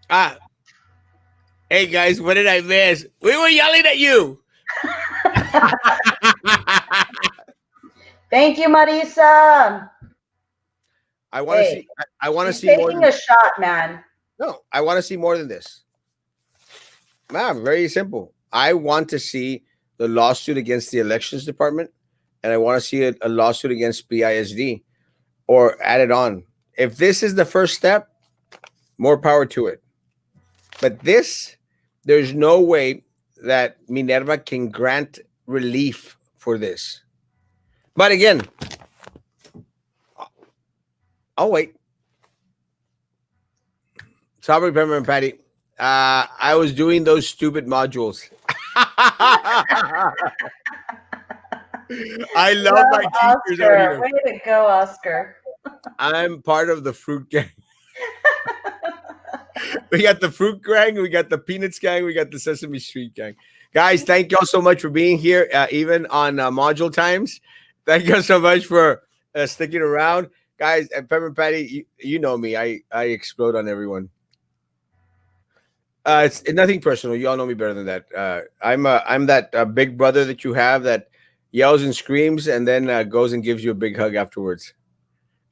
Ah, hey guys, what did I miss? We were yelling at you. Thank you, Marisa. I want to Hey, see. I want to she's see more taking than a shot, man. no. I want to see more than this. Very simple. I want to see the lawsuit against the elections department, and I want to see a lawsuit against BISD or add it on. If this is the first step, more power to it. But this, there's no way that Minerva can grant relief for this. But again, I'll wait. Sorry, Pepper and Patty. I was doing those stupid modules. I love my Love teachers out Oscar. here. Way to go, Oscar. I'm part of the fruit gang. We got the fruit gang, we got the peanuts gang, we got the Sesame Street gang. Guys, thank y'all so much for being here, even on module times. Thank you so much for sticking around, guys. And Pepper and Patty, you know me. I explode on everyone. It's nothing personal. You all know me better than that. I'm that big brother that you have that yells and screams and then goes and gives you a big hug afterwards,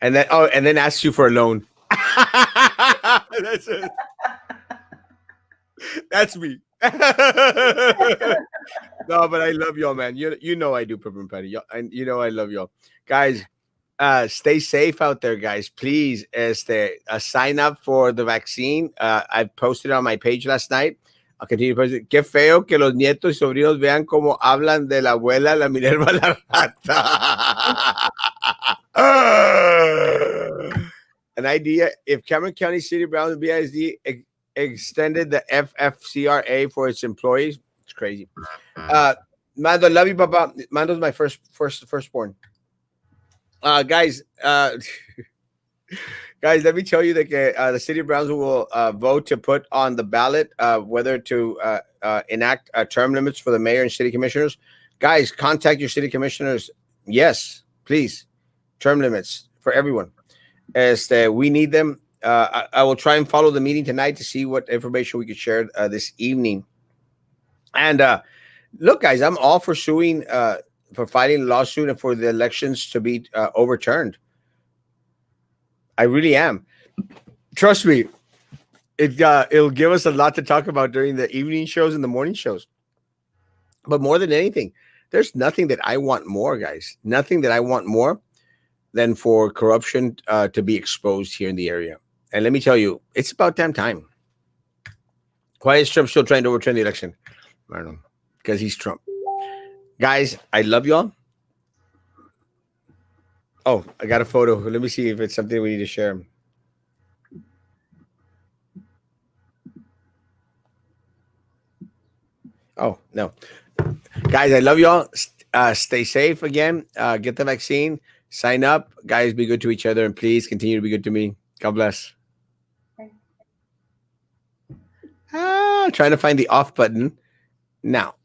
and then asks you for a loan. That's it. That's me. No, but I love y'all, man. You know I do, Pepper and Patty. Y'all, and you know I love y'all, guys. Stay safe out there, guys. Please, sign up for the vaccine. I posted it on my page last night. I'll continue to post it. Qué feo que los nietos y sobrinos vean cómo hablan de la abuela, la Minerva, la rata. An idea: if Cameron County City Browns BISD extended the FFCRA for its employees, it's crazy. Mando, love you, Papa. Mando's my firstborn. Guys, guys, let me tell you that the city of Brownsville will vote to put on the ballot whether to enact term limits for the mayor and city commissioners. Guys, contact your city commissioners. Yes, please. Term limits for everyone. As we need them. I will try and follow the meeting tonight to see what information we could share this evening. And look, guys, I'm all for suing, for fighting a lawsuit and for the elections to be overturned. I really am. Trust me, it'll give us a lot to talk about during the evening shows and the morning shows. But more than anything, there's nothing that I want more, guys. Nothing that I want more than for corruption to be exposed here in the area. And let me tell you, it's about damn time. Why is Trump still trying to overturn the election? I don't know. Because he's Trump. Guys, I love y'all. Oh, I got a photo. Let me see if it's something we need to share. Oh, no. Guys, I love y'all. Stay safe again. Get the vaccine. Sign up. Guys, be good to each other. And please continue to be good to me. God bless. Trying to find the off button now.